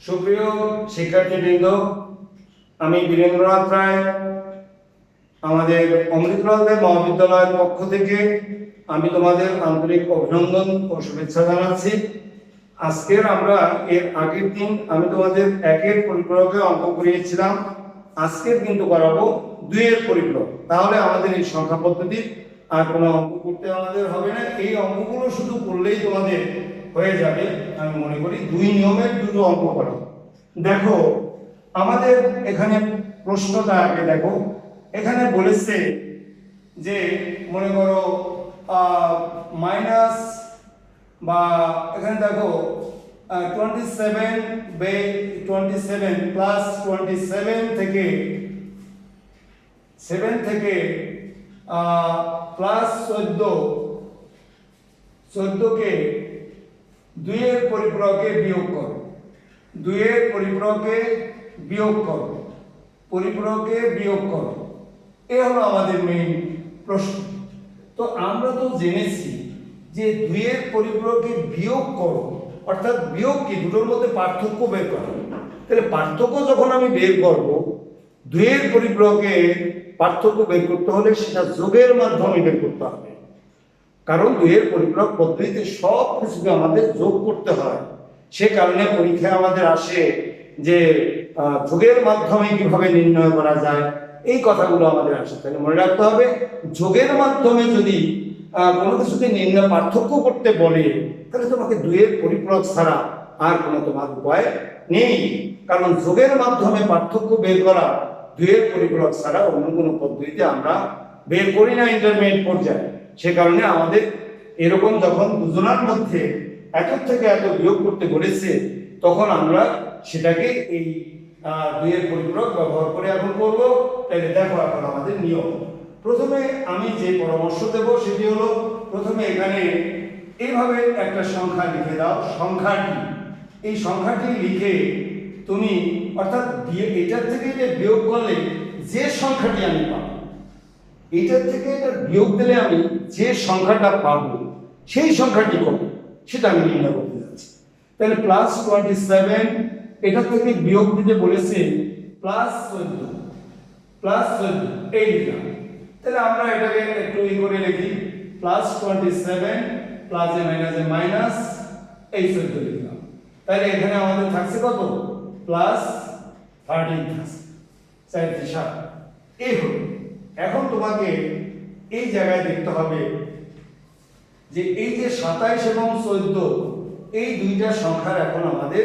সুপ্রিয় শিক্ষার্থীবৃন্দ, আমি বীরেন্দ্র নাথ রায় আমাদের অমৃতা মহাবিদ্যালয়ের পক্ষ থেকে আমি তোমাদের আন্তরিক অভিনন্দন ও শুভেচ্ছা জানাচ্ছি। আজকের আমরা এর আগের দিন আমি তোমাদের একের পরিপূরকে অঙ্ক করিয়েছিলাম, আজকের কিন্তু করাবো দুইয়ের পরিপূরক। তাহলে আমাদের এই সংখ্যা পদ্ধতি আর কোনো অঙ্ক করতে আমাদের হবে না, এই অঙ্কগুলো শুধু করলেই তোমাদের হয়ে যাবে। আমি মনে করি দুই নিয়মের দুটো অঙ্ক করো। দেখো আমাদের এখানে প্রশ্নটা আগে দেখো, এখানে বলেছে যে মনে করো মাইনাস বা এখানে দেখো 27 প্লাস 27 থেকে 7 থেকে প্লাস 14 কে দুইয়ের পরিপূরকে বিয়োগ করো, দুইয়ের পরিপূরকে বিয়োগ করো, পরিপূরকে বিয়োগ করো। এই হলো আমাদের মেইন প্রশ্ন। তো আমরা তো জেনেছি যে দুইয়ের পরিপূরকে বিয়োগ করো, অর্থাৎ বিয়োগ কি, দুটোর মধ্যে পার্থক্য বের করো। তাহলে পার্থক্য যখন আমি বের করব, দুইয়ের পরিপূরকে পার্থক্য বের করতে হলে সেটা যোগের মাধ্যমে বের করতে হবে, কারণ দুইয়ের পরিপূরক পদ্ধতিতে সব কিছুকে আমাদের যোগ করতে হয়। সে কারণে পরীক্ষায় আমাদের আসে যে যোগের মাধ্যমে কিভাবে নির্ণয় করা যায়, এই কথাগুলো আমাদের আসে। তাহলে মনে রাখতে হবে, যোগের মাধ্যমে যদি কোনো কিছুকে নির্ণয় পার্থক্য করতে বলে, তাহলে তোমাকে দুইয়ের পরিপূরক ছাড়া আর কোনো তোমার উপায় নেই, কারণ যোগের মাধ্যমে পার্থক্য বের করা দুইয়ের পরিপূরক ছাড়া অন্য কোনো পদ্ধতিতে আমরা বের করি না ইন্টারমিডিয়েট পর্যায়ে। সে কারণে আমাদের এরকম যখন দুজনের মধ্যে এত থেকে এত বিয়োগ করতে বলেছে, তখন আমরা সেটাকে এই দুইয়ের পরিপূরক ব্যবহার করে এখন করব। তাহলে দেখো এখন আমাদের নিয়ম, প্রথমে আমি যে পরামর্শ দেব সেটি হলো, প্রথমে এখানে এইভাবে একটা সংখ্যা লিখে দাও, সংখ্যাটি, এই সংখ্যাটি লিখে তুমি অর্থাৎ এটার থেকে যে বিয়োগ করলে যে সংখ্যাটি আমি পাবো, এটার থেকে এটা বিয়োগ দিলে আমি যে সংখ্যাটা পাবো সেই সংখ্যাটি কত সেটা আমি নির্ণয় করতে যাচ্ছি। তাহলে প্লাস 27 এটা থেকে বিয়োগ দিতে বলেছে প্লাস 14 এই লিখলাম। তাহলে আমরা এটাকে একটু করে লিখি, প্লাস 27 প্লাস এ মাইনাস এই 14 লিখলাম। তাহলে এখানে আমাদের থাকছে কত, প্লাস 13 37 এই হলো। এখন তোমাকে এই জায়গায় দেখতে হবে যে এই যে 27 এবং 14 এই দুইটা সংখ্যার এখন আমাদের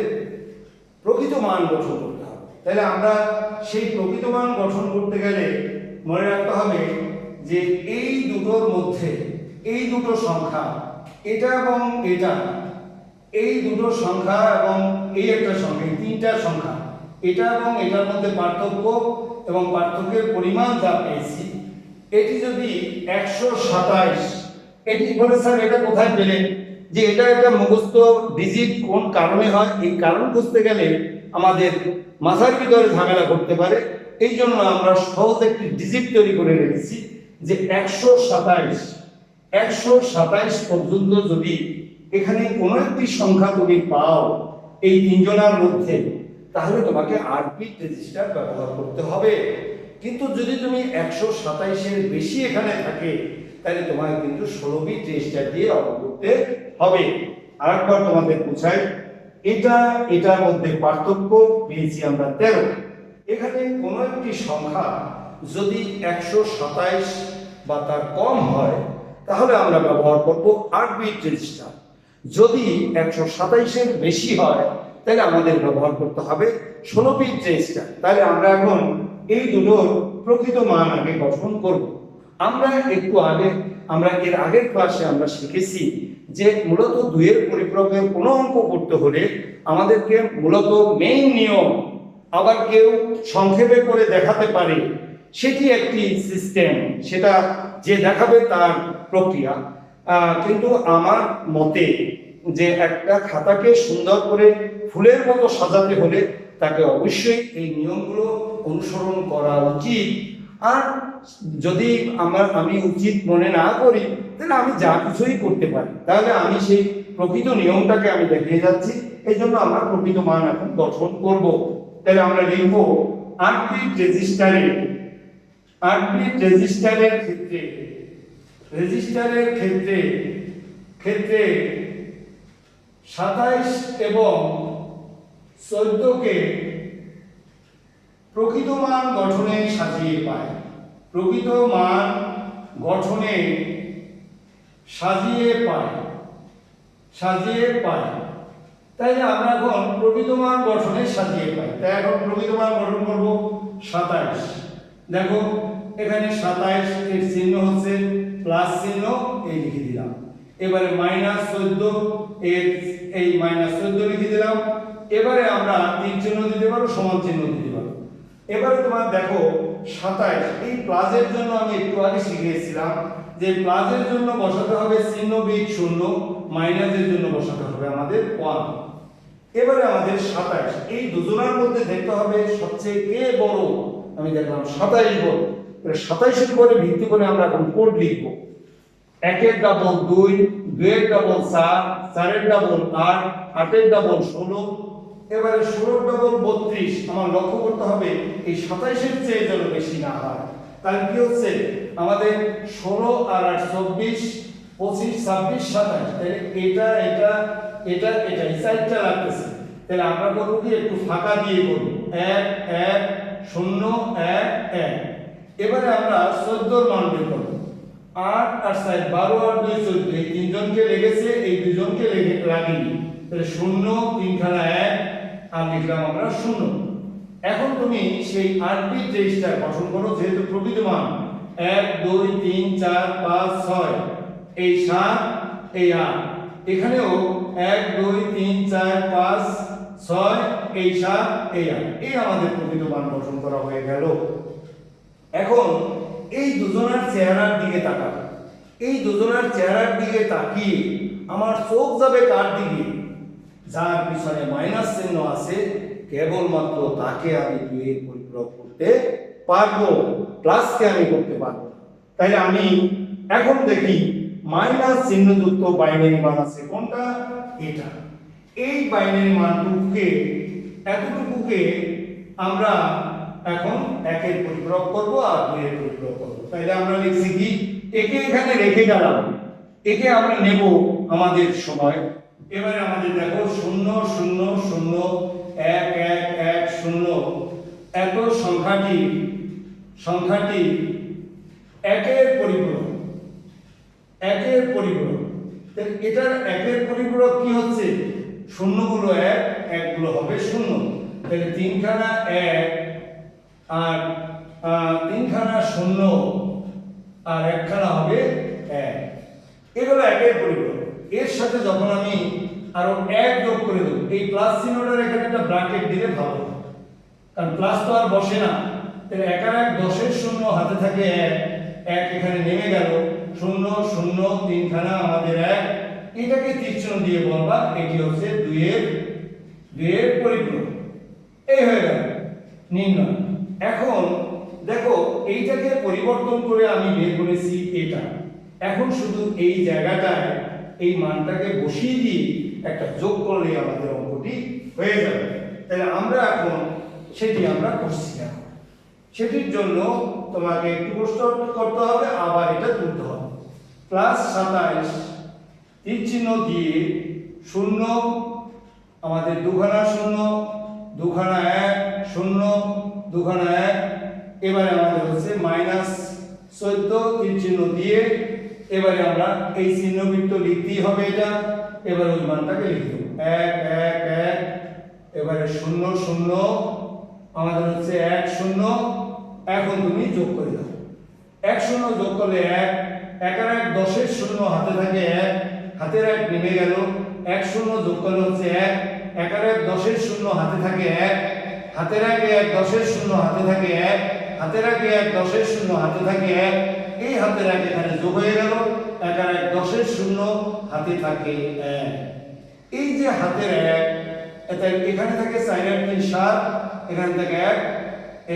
প্রকৃত মান গঠন করতে হবে। তাহলে আমরা সেই প্রকৃত মান গঠন করতে গেলে মনে রাখতে হবে যে এই দুটোর মধ্যে এই দুটো সংখ্যা, এটা এবং এটা, এই দুটো সংখ্যা এবং এই একটা সংখ্যা, এই তিনটা সংখ্যা, এটা এবং এটার মধ্যে পার্থক্য এবং পার্থক্যের পরিমাণ যা পেয়েছি, এটি যদি 127, এটি বলে স্যার এটা কোথায় পেলেন, যে এটা একটা মুখস্থ ডিজিট কোন কারণে হয়, এই কারণ বুঝতে গেলে আমাদের মাথার ভিতরে ঝামেলা করতে পারে। এই জন্য আমরা সহজ একটি ডিজিট তৈরি করে রেখেছি যে 127 পর্যন্ত যদি এখানে কোনো একটি সংখ্যা তুমি পাও এই তিনজনের মধ্যে, তাহলে তোমাকে 8 বিট রেজিস্টার ব্যবহার করতে হবে। কিন্তু যদি তুমি 127-এর বেশি এখানে থাকে, তাহলে তোমাকে কিন্তু 16 বিট রেজিস্টার দিয়ে অঙ্ক করতে হবে। আরেকবার তোমাদের বুঝাই, এটার মধ্যে পার্থক্য পেয়েছি আমরা 13। এখানে কোনো একটি সংখ্যা যদি 127 বা তার কম হয়, তাহলে আমরা ব্যবহার করব 8 বিট রেজিস্টার। যদি 127-এর বেশি হয়, তাহলে আমাদের ব্যবহার করতে হবে 16 বিট রেজিস্টার। তাহলে আমরা এখন এই দুটোর প্রকৃত মান আগে গঠন করব। আমরা একটু আগে এর আগের ক্লাসে আমরা শিখেছি যে মূলত দুইয়ের পরিপূরকের কোনো অঙ্ক করতে হলে আমাদেরকে মূলত মেইন নিয়ম, আবার কেউ সংক্ষেপে করে দেখাতে পারে, সেটি একটি সিস্টেম, সেটা যে দেখাবে তার প্রক্রিয়া। কিন্তু আমার মতে যে একটা খাতাকে সুন্দর করে ফুলের মতো সাজাতে হলে তাকে অবশ্যই এই নিয়মগুলো অনুসরণ করা উচিত। আর যদি আমি উচিত মনে না করি, তাহলে আমি যা কিছুই করতে পারি। তাহলে আমি সেই প্রকৃত নিয়মটাকে আমি দেখিয়ে যাচ্ছি এই জন্য আমরা প্রকৃত মান এখন গঠন করব। তাহলে আমরা লিখব আরপিট রেজিস্টারের ক্ষেত্রে 27 এবং 14 কে প্রকৃত মান গঠনে সাজিয়ে পায়। প্রকৃত মান গঠনে সাজিয়ে পায়। তাই আমরা এখন প্রকৃত মান গঠনে সাজিয়ে পাই। তাই এখন প্রকৃত মান গঠন করব 27। দেখো এখানে 27 এর চিহ্ন হচ্ছে প্লাস চিহ্ন, এই লিখে দিলাম। এবারে -14 এর এই -14 লিখে দিলাম। এবারে আমরা তীর চিহ্ন দিতে পারো, সমান চিহ্ন দিতে পারো। এবারে তোমার দেখো 27, এই প্লাসের জন্য আমি একটু আগে শিখিয়েছিলাম যে প্লাসের জন্য বসাতে হবে চিহ্ন বিগ 0, মাইনাসের জন্য বসাতে হবে আমাদের 1। এবারে আমাদের 27, এই দুজনের মধ্যে দেখতে হবে সবচেয়ে কে বড়। আমি দেখলাম 27 বড়। তাহলে 27 এর উপরে ভিত্তি করে আমরা এখন কোড লিখব। 1 এর ডাবল 2, 2 এর ডাবল 4, 4 এর ডাবল 8, 8 এর ডাবল 16। এবারে 16 ডাবল 32। আমার লক্ষ্য করতে হবে এই 27 এর চেয়ে যেন বেশি না হয়। তাহলে কি হচ্ছে আমাদের 16 আর 8 24, 25, 26, 27। তাহলে এটা এই সাইডটা লাগতেছে। তাহলে আমরা করব কি একটু ফাঁকা দিয়ে করব 1 1 0 1 1। এবারে আমরা 14 এর মান বের করব। 8 আর 7 12 আর 2 14, এই তিনজনকে লেগেছে, এই দুজনকে লাগেনি। তাহলে 0 তিনখানা 1 আর লিখলাম আমরা 0। এখন তুমি সেই আরপিট রেজিস্টার গঠন করো, যেহেতু প্রকৃত মান 1 2 3 4 5 6, এই 7 এই 8। এখানেও 1 2 3 4 5 6, এই 7 এই 8। এই আমাদের প্রকৃত মান গঠন করা হয়ে গেল। এখন এই দুজনের চেহারার দিকে তাকাও। এই দুজনের চেহারার দিকে তাকিয়ে আমার চোখ যাবে কার দিকে? যার পিছনে মাইনাস চিহ্ন আছে, কেবলমাত্র তাকে আমি 2 এর পরিপূরক করতে পারবো, প্লাসকে আমি করতে পারবো। তাহলে আমি এখন দেখি মাইনাস চিহ্নযুক্ত বাইনারি মান আছে কোনটা? এটা। এই বাইনারি মানটুকুকে এতটুকুকে আমরা এখন 1 এর পরিপূরক করব আর 2 এর পরিপূরক করব। তাহলে আমরা লিখছি কি, একে এখানে রেখে গেলাম, একে আমরা নেব আমাদের সময়। এবারে আমাদের দেখো 0 0 0 1 1 1 0, এত সংখ্যাটি 1 এর পরিপূরক। 1 এর পরিপূরক, তাহলে এটার 1 এর পরিপূরক কি হচ্ছে? 0 গুলো 1, 1 গুলো হবে 0। তাহলে 3 খানা 1 আর 3 খানা 0 আর 1 খানা হবে 1। এগুলো 1 এর পরিপূরক। এর সাথে যখন আমি আরো 1 যোগ করে দেব, এই প্লাস চিহ্নটার এখানে একটা ব্র্যাকেট দিলে ভালো, কারণ প্লাস তো আর বসে না। তাহলে 1 আর 1 10 এর 0, হাতে থাকে 1, 1 এখানে নেমে গেল, 0 0 3 খানা আমাদের 1। এটাকে তীর চিহ্ন দিয়ে বলবা এটি হচ্ছে 2 এর পরিপূরক। এই হয়ে গেল নির্ণয়। এখন দেখো এইটাকে পরিবর্তন করে আমি বের করেছি এটা। এখন শুধু এই জায়গাটায় এই মানটাকে বসিয়ে দিয়ে একটা যোগ করলে আমাদের অঙ্কটি হয়ে যাবে। তাহলে আমরা এখন সেটি আমরা করছি না। সেটির জন্য তোমাকে একটু কষ্ট করতে হবে, আবার এটা তুলতে হবে। প্লাস 27 তীর চিহ্ন দিয়ে 0 আমাদের 2 খানা 0 2 খানা 1 0 2 খানা 1। এবারে আমাদের হচ্ছে -14 তীর চিহ্ন দিয়ে এবারে আমরা এই চিহ্নবৃত্ত লিখতেই হবে এটা। এবারে ওই মানটাকে লিখে দেব 1 1 1। এবারে 0 0 আমাদের হচ্ছে 1 0। এখন তুমি যোগ করে দাও, 1 0 যোগ করলে 1, 1 আর 1 10 এর 0, হাতে থাকে 1, হাতের 1 নেমে গেল। 1 0 যোগ করলে হচ্ছে 1, 1 আর 1 10 এর 0, হাতে থাকে 1, হাতের 1 1 10 এর 0, হাতে থাকে 1, হাতের 1 1 10 এর 0, হাতে থাকে 1। এই হাতের 1 এখানে যোগ হয়ে গেল, 1 আর 1 10 এর 0, হাতে থাকে 1। এই যে হাতের 1, এটা এখানে থাকে 4 আর 3 7, এখানে থাকে 1।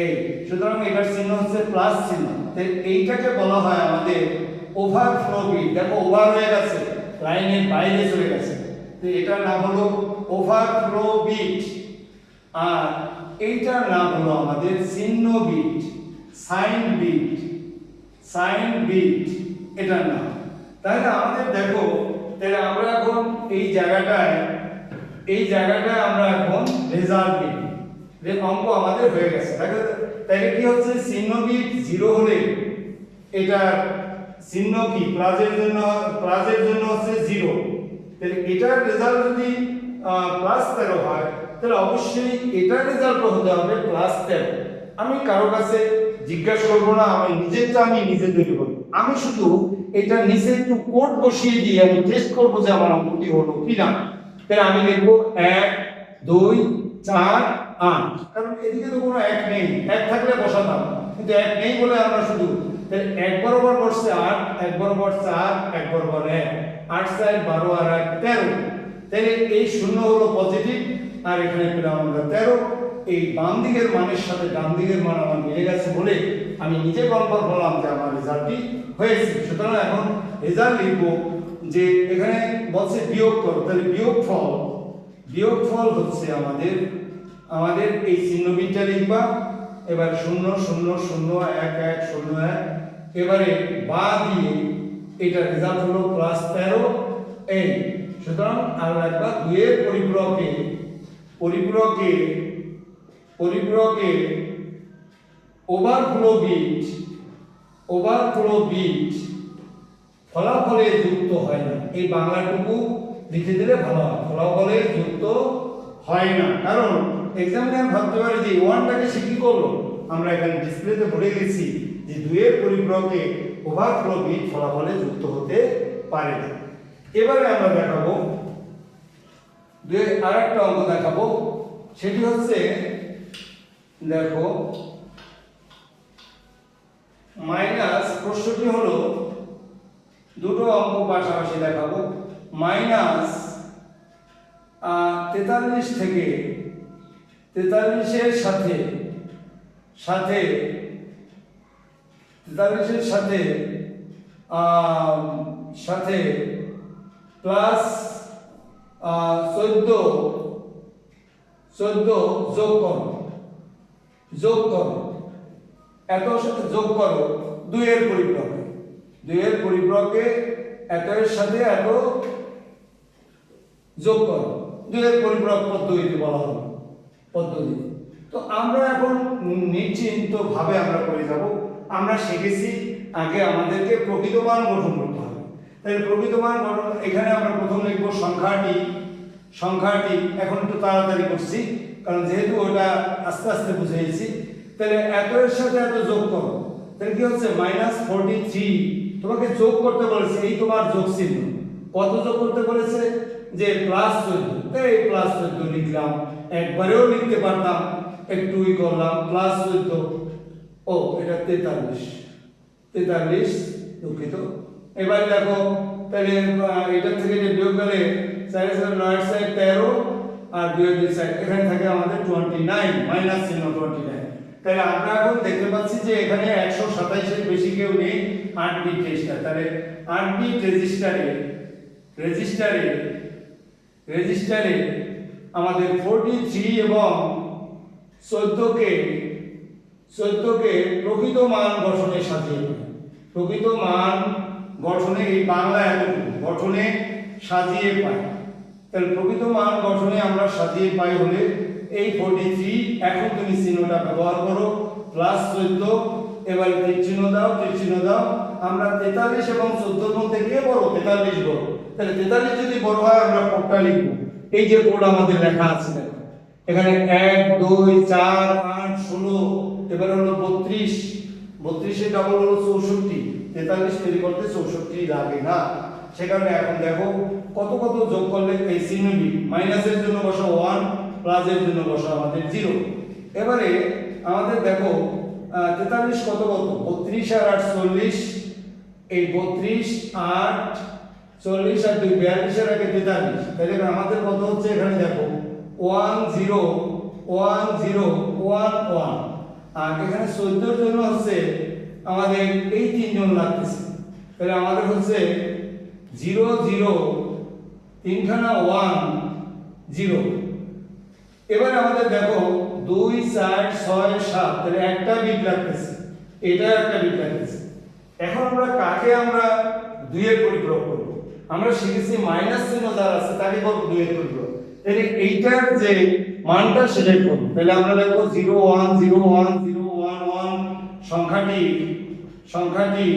এই সুতরাং এটার চিহ্ন হচ্ছে প্লাস চিহ্ন। তাই এইটাকে বলা হয় আমাদের ওভারফ্লো বিট। দেখো ওভার হয়ে গেছে, লাইনের বাইরে চলে গেছে, তো এটার নাম হলো ওভারফ্লো বিট, আর এইটার নাম হলো আমাদের চিহ্ন bit, sign bit, sign bit এটার নাম। তাহলে আমাদের দেখো, তাহলে আমরা এখন এই জায়গাটায় আমরা এখন রেজাল্ট নিই, যে অঙ্ক আমাদের হয়ে গেছে। তাহলে কি হচ্ছে, চিহ্ন বিট 0 হলে এটার চিহ্ন কি প্লাসের জন্য হচ্ছে 0, তাহলে এটার রেজাল্ট যদি +13 হয় তাহলে অবশ্যই এটার রেজাল্ট হতে হবে +13। আমি কারো কাছে জিজ্ঞাসা করব না, আমি নিজে তৈরি করব। আমি শুধু এটা নিচে একটু কোড বসিয়ে দিয়ে আমি টেস্ট করব যে আমার অঙ্কটি হলো কিনা। তাহলে আমি লিখব 1 2 4 8, কারণ এদিকে তো কোনো 1 নেই, 1 থাকলে বসাতাম, কিন্তু 1 নেই বলে আমরা শুধু, তাহলে 1 বরাবর বসছে 8, 1 বরাবর 4, 1 বরাবর 1, 8 4 12 আর 1 13। তাহলে এই 0 হলো পজিটিভ, আর এখানে পেলাম আমরা 13। এই বাম দিকের মানের সাথে ডান দিকের মান আমার মিলে গেছে বলে আমি নিজে কনফার্ম হলাম যে আমার রেজাল্টটি হয়েছে। সুতরাং এখন রেজাল্ট লিখব যে এখানে বলছে বিয়োগ করো, তাহলে বিয়োগফল হচ্ছে আমাদের এই চিহ্ন বিটটা লিখবা। এবার 0 0 0 1 1 0 1, এবারে বা দিয়ে এটা রেজাল্ট হলো +13 এই। সুতরাং আর লিখবা 2 এর পরিপূরকে ওভারফ্লো বিট ফলাফলে যুক্ত হয় না। এই বাংলাটুকু লিখে দিলে ভালো হয়, ফলাফলে যুক্ত হয় না। কারণ এক্সামিনার ভাবতে পারে যে 1টাকে সে কি করলো, আমরা এখানে ডিসপ্লেতে ভরে গেছি যে 2 এর পরিপূরকে ওভারফ্লো বিট ফলাফলে যুক্ত হতে পারে না। এবারে আমরা দেখাবো আরেকটা অঙ্ক দেখাবো, সেটি হচ্ছে দেখো মাইনাস, প্রশ্নটি হলো দুটো অঙ্ক পাশাপাশি দেখাবো। মাইনাস 43 থেকে 43 এর সাথে প্লাস 14 যোগ করো, এত সাথে যোগ করো 2 এর পরিপূরকে এত এর সাথে এত যোগ করো, 2 এর পরিপূরক পদ্ধতি বলা হলো পদ্ধতি। তো আমরা এখন নিশ্চিন্ত ভাবে আমরা করে যাব। আমরা শিখেছি আগে আমাদেরকে প্রকৃত মান গঠন করতে হবে। তাই প্রকৃত মান গঠন, এখানে আমরা প্রথম লিখব সংখ্যাটি এখন একটু তাড়াতাড়ি করছি কারণ যেহেতু ওটা আস্তে আস্তে বুঝিয়েছি। তাহলে এত এর সাথে এত যোগ করো, তাহলে কি হচ্ছে -43। তোমাকে যোগ করতে বলেছে, এই তোমার যোগ চিহ্ন। কত যোগ করতে বলেছে, যে +14, তাই এই +14 লিখলাম। একবারেও লিখতে পারতাম, একটুই করলাম +14। ও এটা 43 দুঃখিত। এবার দেখো, তাহলে এটা থেকে যে বিয়োগ গেলে 4 4 9 4 13 আর 2 2 4, এখানে থাকে আমাদের 29, মাইনাস চিহ্ন 29। তাহলে আমরা এখন দেখতে পাচ্ছি যে এখানে 127 এর বেশি কেউ নেই, 8 বিট রেজিস্টার। তাহলে 8 বিট রেজিস্টারে আমাদের 43 এবং 14কে প্রকৃত মান গঠনে সাজিয়ে, প্রকৃত মান গঠনে এই বাংলা এতটুকু গঠনে সাজিয়ে পাই। তাহলে প্রকৃত মান গঠনে আমরা সাজিয়ে পাই হলে এই 43, এখন তুমি চিহ্নটা ব্যবহার করো +14, এবার তীর চিহ্ন দাও। আমরা 43 এবং 14 এর মধ্যে কে বড়, 43 বড়। তাহলে 43 যদি বড় হয় আমরা কোডটা লিখব, এই যে কোড আমাদের লেখা আছে দেখো এখানে 1 2 4 8 16, এবার হলো 32 এর ডাবল হলো 64। 43 তৈরি করতে 64 লাগে না, সে কারণে এখন দেখো কত যোগ করলে এই চিহ্নটি মাইনাসের জন্য বসাও 1, প্লাসের জন্য বসাও আমাদের 0। এবারে আমাদের দেখো 43 কত 32 আর 8 40, এই 32 8 40 আর 2 42 এর আগে 43। তাহলে আমাদের কত হচ্ছে, এখানে দেখো 1 0 1 0 1 1, আর এখানে 14 এর জন্য হচ্ছে আমাদের এই তিনজন লাগতেছে। তাহলে আমাদের হচ্ছে 0 0 তিনখানা 1 0। এবারে আমাদের দেখো 2 4 6 7 তাহলে একটা বিট লাগতেছে, এটা একটা বিট লাগতেছে। এখন আমরা কাকে আমরা 2 এর পরিপূরক করব? আমরা শিখেছি মাইনাস চিহ্ন যার আছে তাকে করব 2 এর পরিপূরক। তাহলে এইটার যে মানটা সেটাই করব। তাহলে আমরা লিখব 0 1 0 1 0 1 1 সংখ্যাটি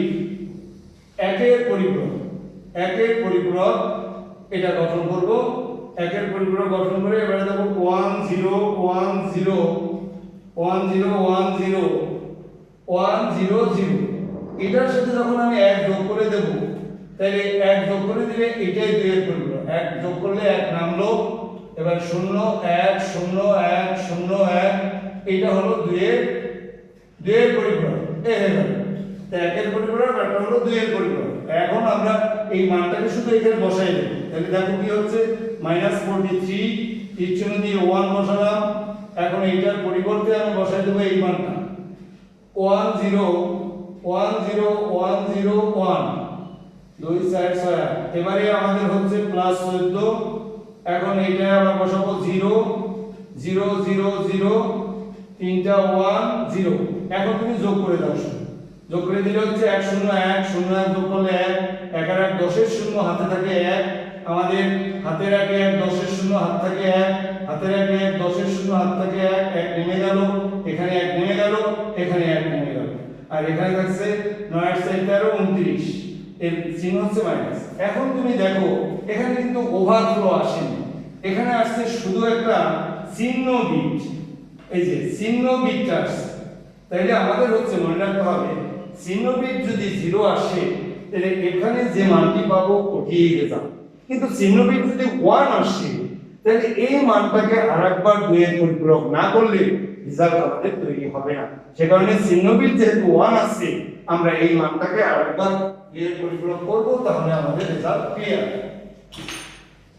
একের পরিপূরক, একের পরিপূরক এটা গঠন করব। একের পরিপূরক গঠন করে এবারে দেব 1 0 1 0 1 0 1 0 1 0 0। এটার সাথে যখন আমি 1 যোগ করে দেব, তাহলে 1 যোগ করে দিলে এটাই 2 এর পরিপূরক। 1 যোগ করলে 1 নামলো, এবার 0 1 0 1 0 1 এটা হলো 2 এর পরিপূরক। এই হয়ে গেল। তো 1 এর পরিপূরক আর এটা হলো 2 এর পরিপূরক। এখন আমরা এই মানটাকে শুধু এখানে বসাই দেব। তাহলে দেখো কি হচ্ছে -43 তীর চিহ্ন দিয়ে 1 বসালাম। এখন এইটার পরিবর্তে আমি বসাই দেব এই মানটা 1 0 1 0 1 0 1 2 4 6। এবারে আমাদের হচ্ছে +14। এখন এইটা আমরা বসাবো 0 0 0 0 তিনটা 1 0। এখন তুমি যোগ করে দাও, যোগ করে দিলে হচ্ছে 1 0 1 0 1 যোগ করলে 1 1 আর 1 10 এর শূন্য হাতে থাকে 1। আমাদের হাতের আগে 1 10 এর শূন্য হাত থাকে 1, হাতের আগে 1 10 এর শূন্য হাত থাকে 1 1 নেমে গেল, এখানে 1 নেমে গেল, এখানে 1 নেমে গেল, আর এখানে থাকছে 9 8 13 29 এর চিহ্ন হচ্ছে মাইনাস। এখন তুমি দেখো এখানে কিন্তু ওভারফ্লো আসেনি, এখানে আসছে শুধু একটা চিহ্ন বিট। এই যে চিহ্ন বিটটা আসছে, তাইলে আমাদের হচ্ছে মনে রাখতে হবে চিহ্ন বিট যদি 0 আসে তাহলে এখানে যে মানটি পাবো ওঠিয়ে গেলাম। কিন্তু চিহ্ন বিট যদি 1 আসে তাহলে এই মানটাকে আরেকবার 2 এর পরিপূরক না করলে রেজাল্ট আমাদের তৈরি হবে না। সে কারণে চিহ্ন বিট যেহেতু 1 আসছে আমরা এই মানটাকে আরেকবার 2 এর পরিপূরক করব, তাহলে আমাদের রেজাল্ট ক্লিয়ার।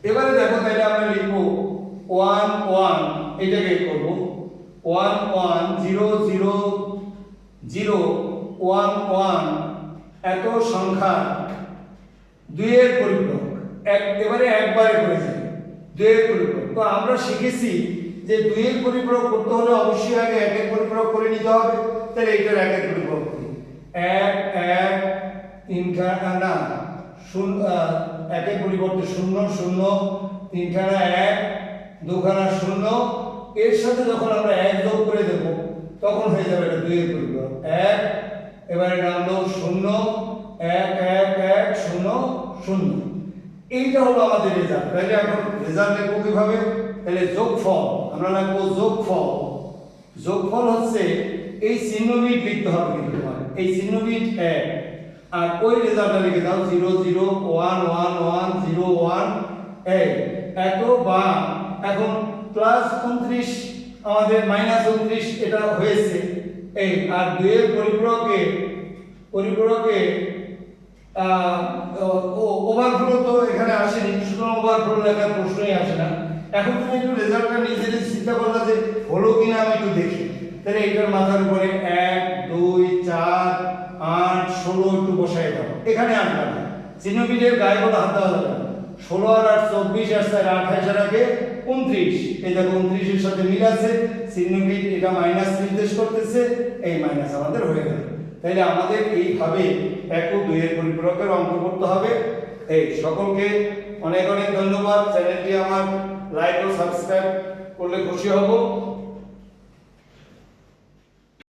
এবারে দেখো তাহলে আমরা লিখব 1 1 এটাকে করব 1 1 0 0 0 1 1 এত সংখ্যা 2 এর পরিপূরক। এবারে একবারে করে যাই 2 এর পরিপূরক। তো আমরা শিখেছি যে 2 এর পরিপূরক করতে হলে অবশ্যই আগে 1 এর পরিপূরক করে নিতে হবে। তাহলে এইটার 1 এর পরিপূরক করি 1 1 তিনখানা না 1 এর পরিবর্তে 0 0 তিনখানা 1 দুখানা 0, এর সাথে যখন আমরা 1 যোগ করে দেব তখন হয়ে যাবে এটা 2 এর পরিপূরক 1। এবারে নামলো 0 1 1 1 0 0। এইটা হলো আমাদের রেজাল্ট। তাহলে এখন রেজাল্ট লিখব কিভাবে? তাহলে যোগফল আমরা লিখব যোগফল। যোগফল হচ্ছে এই চিহ্ন বিট লিখতে হবে, কিন্তু এই চিহ্ন বিট 1 আর ওই রেজাল্টটা লিখে দাও 0 0 1 1 1 0 1 এই এত বা এখন +29 আমাদের -29 এটা হয়েছে এই। আর 2 এর পরিপূরকে ওভারফ্লো তো এখানে আসেনি, সুতরাং ওভারফ্লো লেখার প্রশ্নই আসে না। এখন তুমি একটু রেজাল্টটা নিজে চিন্তা করলা যে হলো কিনা আমি একটু দেখি। তাহলে এটার মাথার উপরে 1 2 4 8 16 একটু বসাই দাও, এখানে 8 লাগবে। চিহ্ন বিটের গায়ে কোনো হাত দেওয়া যাবে না। 16 আর 8 24 আর 4 28 আর আগে 29। এই দেখো 29 এর সাথে মিল আছে, চিহ্ন বিট এটা মাইনাস নির্দেশ করতেছে, এই মাইনাস আমাদের হয়ে গেল। তাইলে আমাদের এইভাবে 1 ও 2 এর পরিপূরকের অঙ্ক করতে হবে। এই সকলকে অনেক অনেক ধন্যবাদ। চ্যানেলটি আমার লাইক ও সাবস্ক্রাইব করলে খুশি হব।